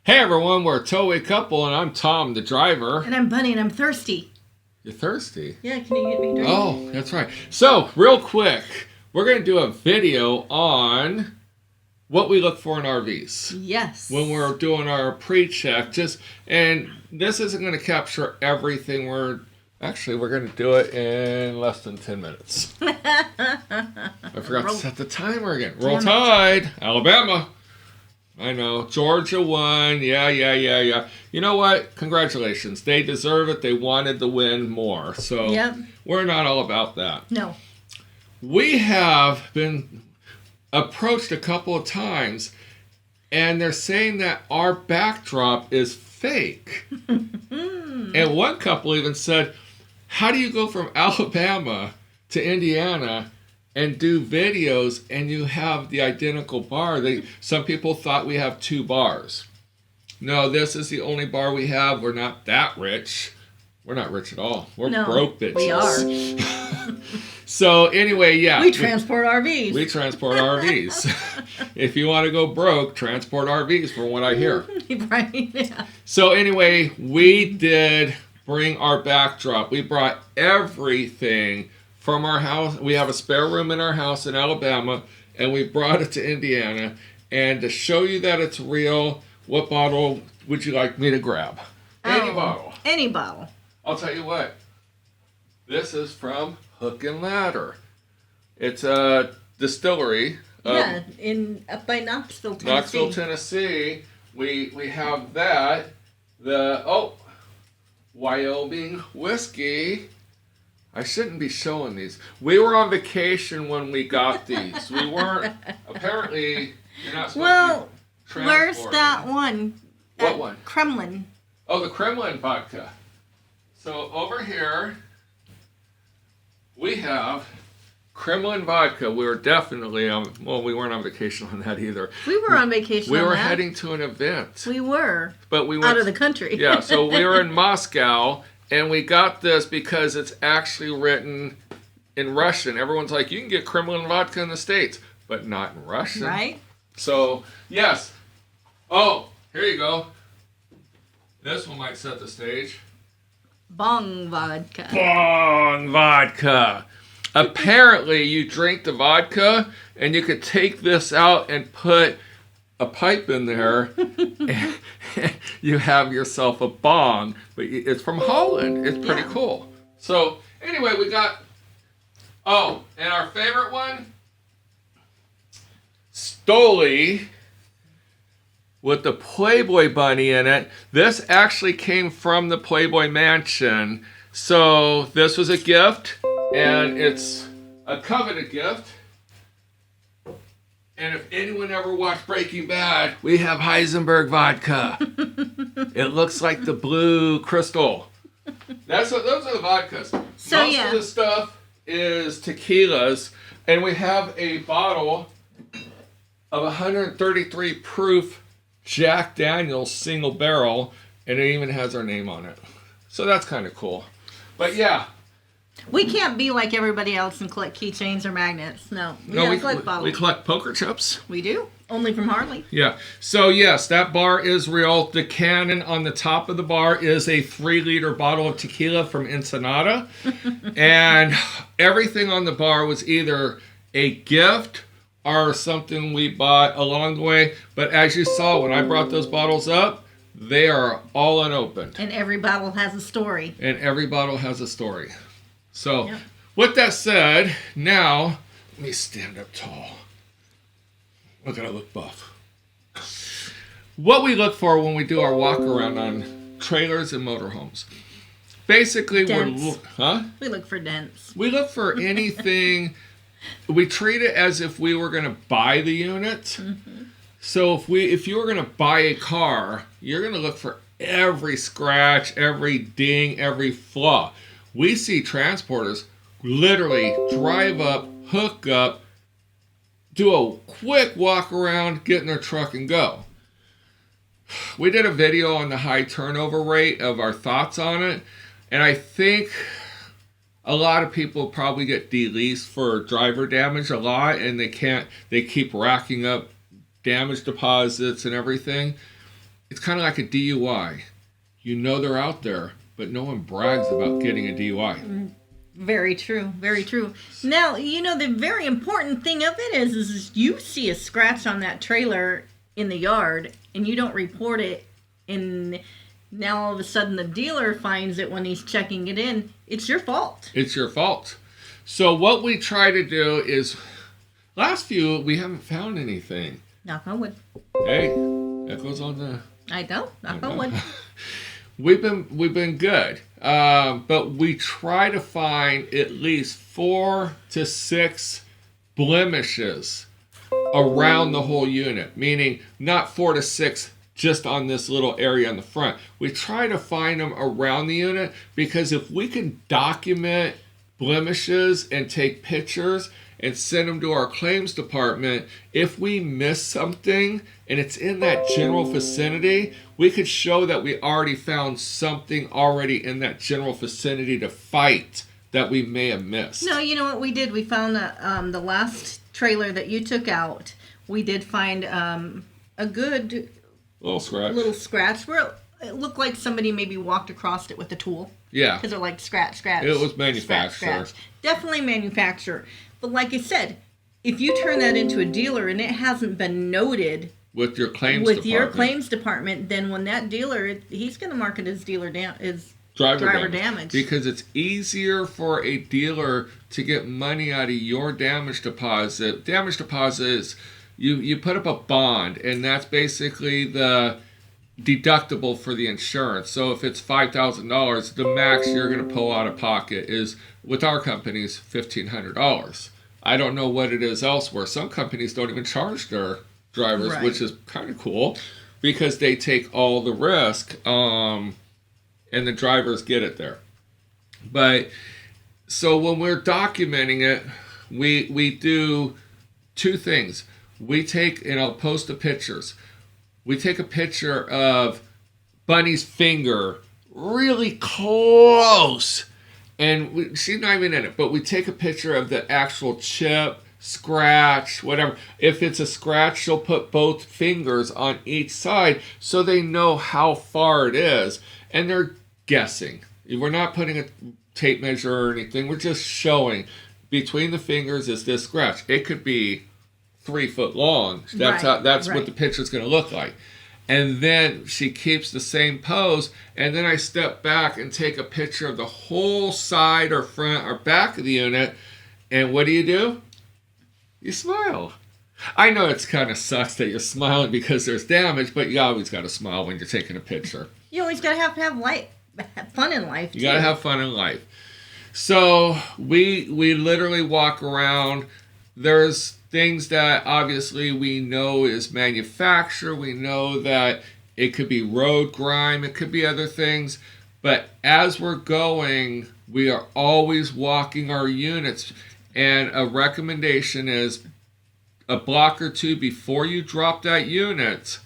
Hey everyone, we're a TowawayCouple and I'm Tom, the driver. And I'm Bunny and I'm thirsty. You're thirsty? Yeah, can you get me a drink? Oh, that's right. So, real quick, we're going to do a video on what we look for in RVs. Yes. When we're doing our pre-check. And this isn't going to capture everything. We're going to do it in less than 10 minutes. I forgot to set the timer again. Roll Tide, Alabama. I know. Georgia won. Yeah. You know what? Congratulations. They deserve it. They wanted to win more. So We're not all about that. No. We have been approached a couple of times, and they're saying that our backdrop is fake. And one couple even said, how do you go from Alabama to Indiana and do videos and you have the identical bar? Some people thought we have two bars. No, this is the only bar we have. We're not that rich. We're not rich at all. We're broke bitches. We are. So anyway, yeah. We transport RVs. We transport RVs. If you want to go broke, transport RVs from what I hear. Right, yeah. So anyway, we did bring our backdrop. We brought everything from our house. We have a spare room in our house in Alabama, and we brought it to Indiana. And to show you that it's real, what bottle would you like me to grab? Any bottle. Any bottle. I'll tell you what. This is from Hook and Ladder. It's a distillery. Up by Knoxville, Tennessee. Knoxville, Tennessee. We have that. Wyoming whiskey. I shouldn't be showing these. We were on vacation when we got these. We weren't. Apparently, you're not supposed to be where's that one? What one? Kremlin. Oh, the Kremlin vodka. So over here, we have Kremlin vodka. We were definitely we weren't on vacation on that either. We were on vacation We on were that. heading to an event. We were. But we went out of the country. Yeah, so we were in Moscow, and we got this because it's actually written in Russian. Everyone's like, you can get Kremlin vodka in the States, but not in Russian. Right. So, yes. Oh, here you go. This one might set the stage. Bong vodka. Bong vodka. Apparently, you drink the vodka, and you could take this out and put a pipe in there, and you have yourself a bong. But it's from Holland. It's pretty cool. So, anyway, we got... Oh, and our favorite one? Stoli with the Playboy bunny in it. This actually came from the Playboy Mansion. So, this was a gift. And it's a coveted gift. And if anyone ever watched Breaking Bad, we have Heisenberg vodka. It looks like the blue crystal. Those are the vodkas. Most of the stuff is tequilas. And we have a bottle of 133 proof Jack Daniel's single barrel. And it even has our name on it. So that's kind of cool. But yeah. We can't be like everybody else and collect keychains or magnets. No, we collect bottles. We collect poker chips. We do. Only from Harley. Yeah. So, yes, that bar is real. The cannon on the top of the bar is a 3-liter bottle of tequila from Ensenada. And everything on the bar was either a gift or something we bought along the way. But as you saw, when I brought those bottles up, they are all unopened. And every bottle has a story. So, with that said, now, let me stand up tall. Look at I look buff. What we look for when we do our walk around on trailers and motorhomes. Basically, we look for dents. We look for anything. We treat it as if we were going to buy the unit. Mm-hmm. So if you were going to buy a car, you're going to look for every scratch, every ding, every flaw. We see transporters literally drive up, hook up, do a quick walk around, get in their truck and go. We did a video on the high turnover rate of our thoughts on it. And I think a lot of people probably get de-leased for driver damage a lot. And they keep racking up damage deposits and everything. it's kind of like a DUI. You know they're out there, but no one brags about getting a DUI. Very true. Very true. Now, the very important thing of it is you see a scratch on that trailer in the yard and you don't report it, and now all of a sudden the dealer finds it when he's checking it in. It's your fault. It's your fault. So what we try to do is, last few, we haven't found anything. Knock on wood. Hey, that goes on the... I know. Knock on wood. We've been good, but we try to find at least 4 to 6 blemishes around the whole unit, meaning not 4 to 6 just on this little area on the front. We try to find them around the unit, because if we can document blemishes and take pictures and send them to our claims department, if we miss something and it's in that general vicinity, we could show that we already found something already in that general vicinity to fight that we may have missed. No, you know what we did? We found the last trailer that you took out. We did find a good little scratch where it looked like somebody maybe walked across it with a tool. Yeah. Because they're like scratch. It was manufacturer. Scratch. Definitely manufacturer. But like I said, if you turn that into a dealer and it hasn't been noted with your claims department, then when that dealer, he's going to mark it as driver damage. Because it's easier for a dealer to get money out of your damage deposit. Damage deposit is you put up a bond, and that's basically the deductible for the insurance. So if it's $5,000, the max you're going to pull out of pocket is, with our companies, $1,500. I don't know what it is elsewhere. Some companies don't even charge their drivers, right, which is kind of cool, because they take all the risk, and the drivers get it there. But so when we're documenting it, we do 2 things. We take, and I'll post the pictures. We take a picture of Bunny's finger really close, and she's not even in it, but we take a picture of the actual chip, scratch, whatever. If it's a scratch, she'll put both fingers on each side so they know how far it is, and they're guessing. We're not putting a tape measure or anything. We're just showing between the fingers is this scratch. It could be 3 foot long. That's what the picture's going to look like. And then she keeps the same pose, and then I step back and take a picture of the whole side or front or back of the unit, and what do? You smile. I know it's kind of sucks that you're smiling because there's damage, but you always got to smile when you're taking a picture. You always got to have fun in life, too. You got to have fun in life. So we literally walk around. There's things that obviously we know is manufacturer. We know that it could be road grime. It could be other things. But as we're going, we are always walking our units. And a recommendation is a block or 2 before you drop that unit,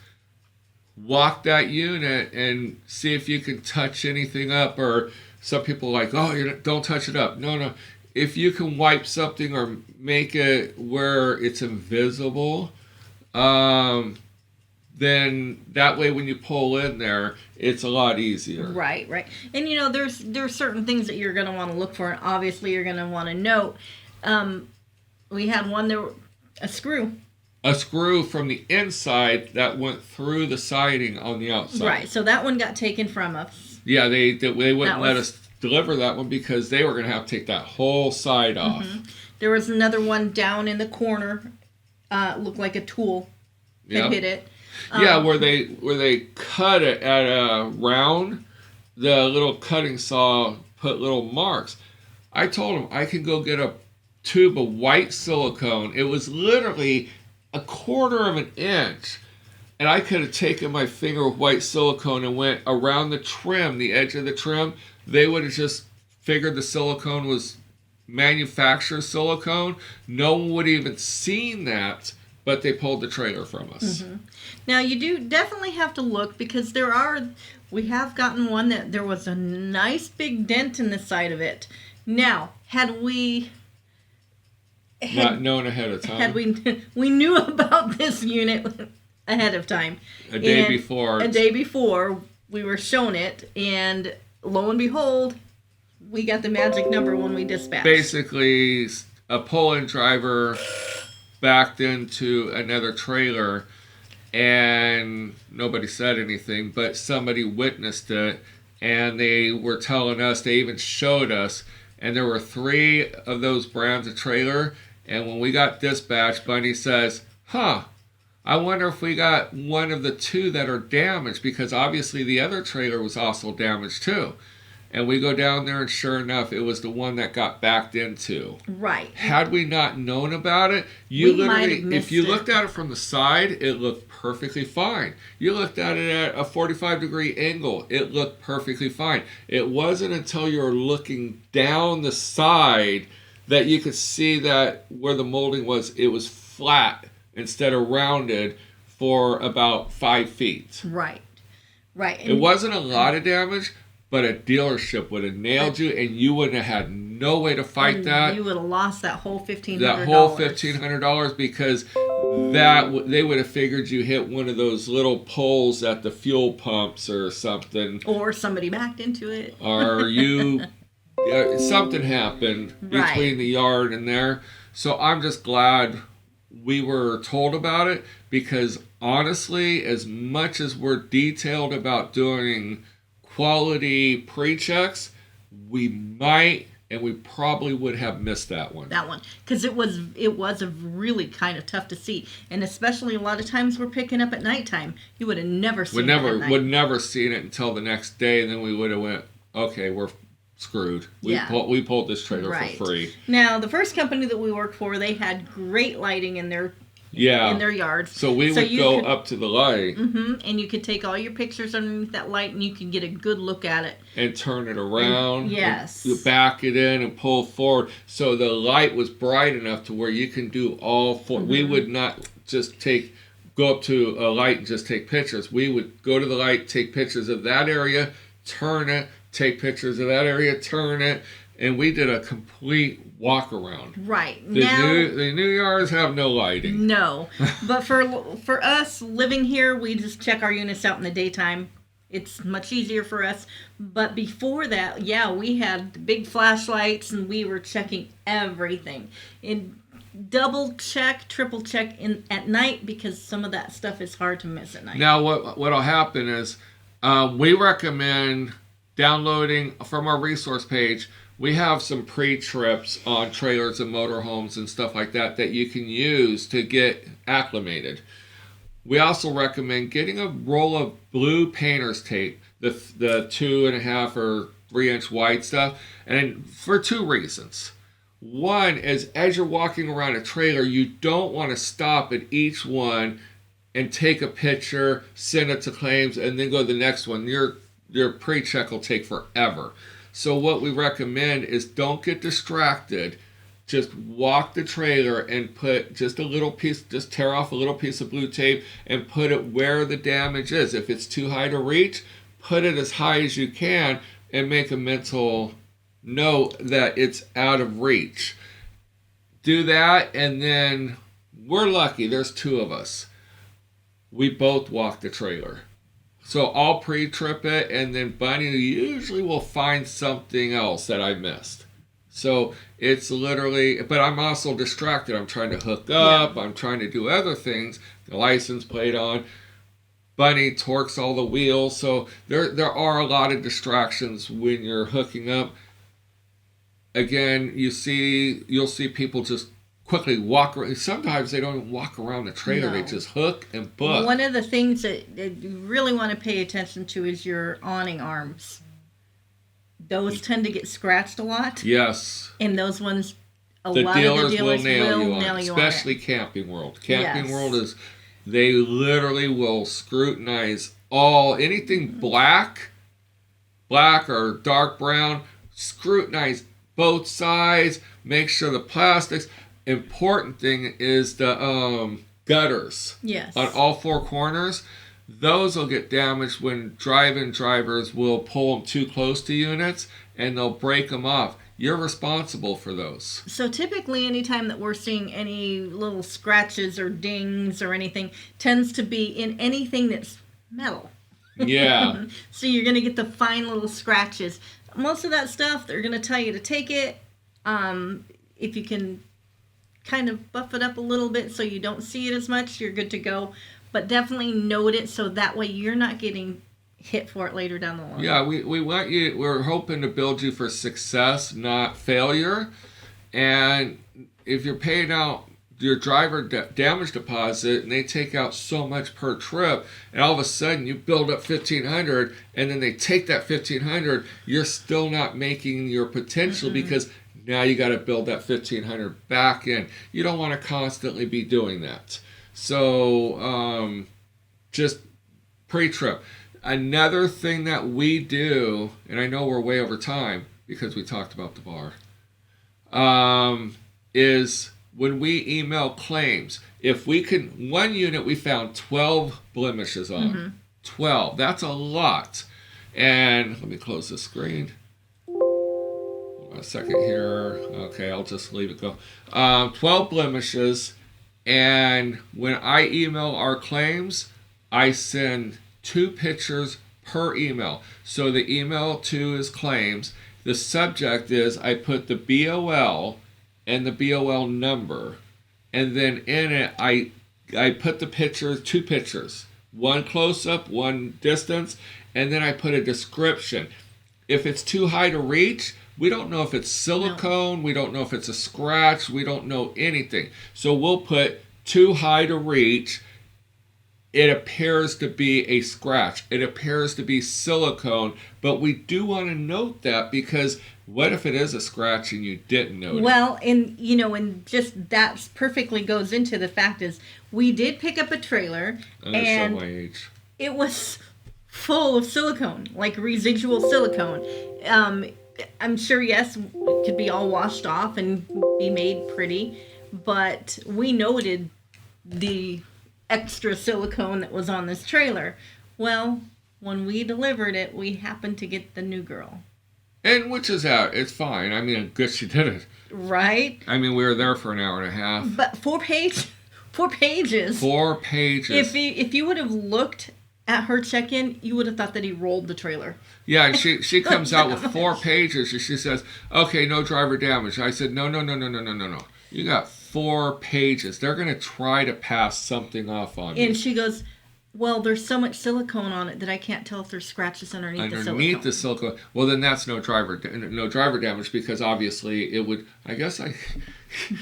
walk that unit and see if you can touch anything up. Or some people are like, oh, don't touch it up. No. If you can wipe something or make it where it's invisible, then that way when you pull in there, it's a lot easier. Right. And there's certain things that you're going to want to look for, and obviously you're going to want to note. We had one there, a screw. A screw from the inside that went through the siding on the outside. Right. So that one got taken from us. Yeah, they wouldn't let us deliver that one because they were going to have to take that whole side off. Mm-hmm. There was another one down in the corner. Looked like a tool had hit it. Where they cut it at a round, the little cutting saw put little marks. I told him I could go get a tube of white silicone. It was literally 1/4 of an inch. And I could have taken my finger with white silicone and went around the trim, the edge of the trim. They would have just figured the silicone was manufacturer silicone. No one would have even seen that, but they pulled the trailer from us. Mm-hmm. Now, you do definitely have to look, because we have gotten one that there was a nice big dent in the side of it. Now, had we not known ahead of time, we knew about this unit ahead of time. A day before. A day before, we were shown it, and lo and behold, we got the magic number when we dispatched. Basically, a pull-in driver backed into another trailer, and nobody said anything, but somebody witnessed it, and they were telling us, they even showed us, and there were 3 of those brands of trailer, and when we got dispatched, Bunny says, I wonder if we got one of the 2 that are damaged, because obviously the other trailer was also damaged too. And we go down there, and sure enough, it was the one that got backed into. Right. Had we not known about it, if you looked at it from the side, it looked perfectly fine. You looked at it at a 45-degree angle, it looked perfectly fine. It wasn't until you were looking down the side that you could see that where the molding was, it was flat instead of rounded for about 5 feet. Right. Right. It wasn't a lot of damage, but a dealership would have nailed you, and you wouldn't have had no way to fight that. You would have lost that whole $1,500. That whole $1,500, because they would have figured you hit one of those little poles at the fuel pumps or something. Or somebody backed into it. Or you... something happened between the yard and there. So I'm just glad we were told about it, because honestly, as much as we're detailed about doing quality pre-checks, we might, and we probably would have missed that one. Because it was a really kind of tough to see, and especially a lot of times we're picking up at nighttime. You would have never seen it. Would never seen it until the next day, and then we would have went, okay, we're screwed. We pulled this trailer for free. Now, the first company that we worked for, they had great lighting in their yards. So we would go up to the light. And you could take all your pictures underneath that light, and you could get a good look at it. And turn it around. Yes. You back it in and pull forward. So the light was bright enough to where you can do all 4. We would not just go up to a light and just take pictures. We would go to the light, take pictures of that area, turn it, take pictures of that area, turn it, and we did a complete walk around. Right. The new yards have no lighting. No. But for us living here, we just check our units out in the daytime. It's much easier for us. But before that, we had big flashlights, and we were checking everything. And double check, triple check at night, because some of that stuff is hard to miss at night. Now, what'll happen is we recommend downloading from our resource page. We have some pre-trips on trailers and motorhomes and stuff like that you can use to get acclimated. We also recommend getting a roll of blue painter's tape, the 2.5 or 3 inch wide stuff, and for 2 reasons. One is, as you're walking around a trailer, you don't want to stop at each one and take a picture, send it to claims, and then go to the next one. Your pre-check will take forever. So what we recommend is, don't get distracted. Just walk the trailer and put just tear off a little piece of blue tape and put it where the damage is. If it's too high to reach, put it as high as you can and make a mental note that it's out of reach. Do that, and then we're lucky. There's 2 of us. We both walk the trailer. So I'll pre-trip it, and then Bunny usually will find something else that I missed. So it's literally, but I'm also distracted. I'm trying to hook up. I'm trying to do other things. The license plate on. Bunny torques all the wheels. So there are a lot of distractions when you're hooking up. Again, you'll see people just quickly walk around. Sometimes they don't even walk around the trailer. No. They just hook and book. One of the things that you really want to pay attention to is your awning arms. Those tend to get scratched a lot. Yes. And those ones, a lot of the dealers will nail you on, especially Camping World. Camping World is, they literally will scrutinize anything black or dark brown, scrutinize both sides, make sure the plastics. Important thing is the gutters. Yes. On all 4 corners. Those will get damaged when drive-in drivers will pull them too close to units, and they'll break them off. you're responsible for those. So typically anytime that we're seeing any little scratches or dings or anything tends to be in anything that's metal. Yeah. So you're going to get the fine little scratches. Most of that stuff, they're going to tell you to take it. If you can kind of buff it up a little bit so you don't see it as much, you're good to go. But definitely note it so that way you're not getting hit for it later down the line. Yeah, we want you, we're hoping to build you for success, not failure. And if you're paying out your driver damage deposit and they take out so much per trip, and all of a sudden you build up $1,500 and then they take that $1,500, you're still not making your potential because now you got to build that $1,500 back in. You don't want to constantly be doing that. So just pre-trip. Another thing that we do, and I know we're way over time because we talked about the bar, is when we email claims, if we can, one unit we found 12 blemishes on. 12. That's a lot. And let me close the screen. Hold on a second here. Okay, I'll just leave it go. 12 blemishes. And when I email our claims, I send 2 pictures per email. So the email to is claims. The subject is I put the BOL and the BOL number, and then in it I put the pictures, 2 pictures, one close up, one distance, and then I put a description. If it's too high to reach, we don't know if it's silicone, we don't know if it's a scratch, we don't know anything. So we'll put too high to reach. It appears to be a scratch. It appears to be silicone, but we do want to note that because what if it is a scratch and you didn't notice? Well, and just that perfectly goes into the fact is we did pick up a trailer and show my age. It was full of silicone, like residual silicone. I'm sure, yes, it could be all washed off and be made pretty, but we noted the extra silicone that was on this trailer. Well, when we delivered it, we happened to get the new girl. And which is out. It's fine. I mean, I guess she did it. Right? I mean, we were there for an hour and a half. But 4 pages. 4 pages. 4 pages. If you would have looked at her check-in, you would have thought that he rolled the trailer. Yeah, and she comes out with 4 pages and she says, okay, no driver damage. I said, no. You got 4 pages. They're going to try to pass something off on you. And she goes, well, there's so much silicone on it that I can't tell if there's scratches underneath the silicone. Underneath the silicone. Well, then that's no driver damage because obviously it would, I guess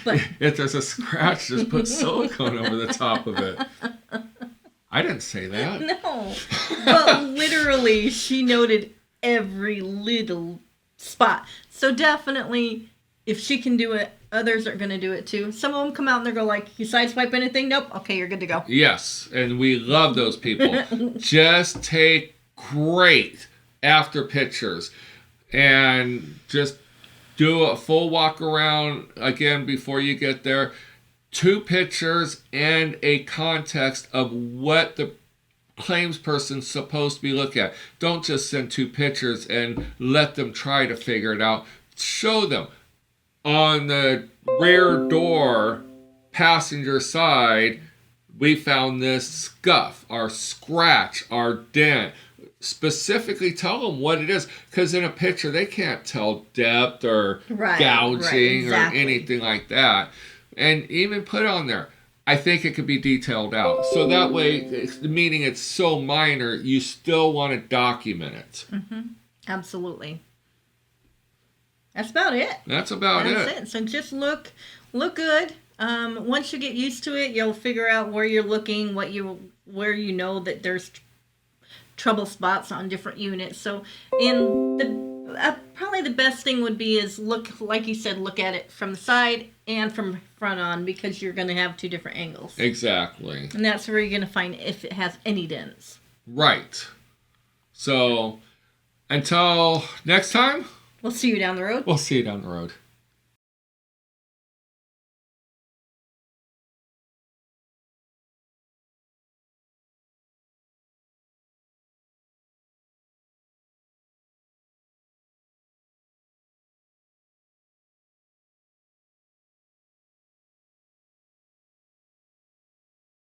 but if there's a scratch, just put silicone over the top of it. I didn't say that. No. But literally, she noted every little spot. So definitely, if she can do it, others are going to do it too. Some of them come out and they go like, you sideswipe anything? Nope. Okay, you're good to go. Yes, and we love those people. Just take great after pictures and just do a full walk around again before you get there. 2 pictures and a context of what the claims person's supposed to be looking at. Don't just send 2 pictures and let them try to figure it out. Show them. On the rear door, passenger side, we found this scuff, our scratch, our dent. Specifically tell them what it is, because in a picture they can't tell depth or gouging exactly. or anything like that. And even put on there, I think it could be detailed out. So that way, meaning it's so minor, you still want to document it. Mm-hmm. Absolutely. That's about it. That's it. So just look good. Once you get used to it, you'll figure out where you're looking, where you know that there's trouble spots on different units. So, probably the best thing would be is look, like you said, look at it from the side and from front on because you're going to have 2 different angles. Exactly. And that's where you're going to find if it has any dents. Right. So, until next time. We'll see you down the road. We'll see you down the road.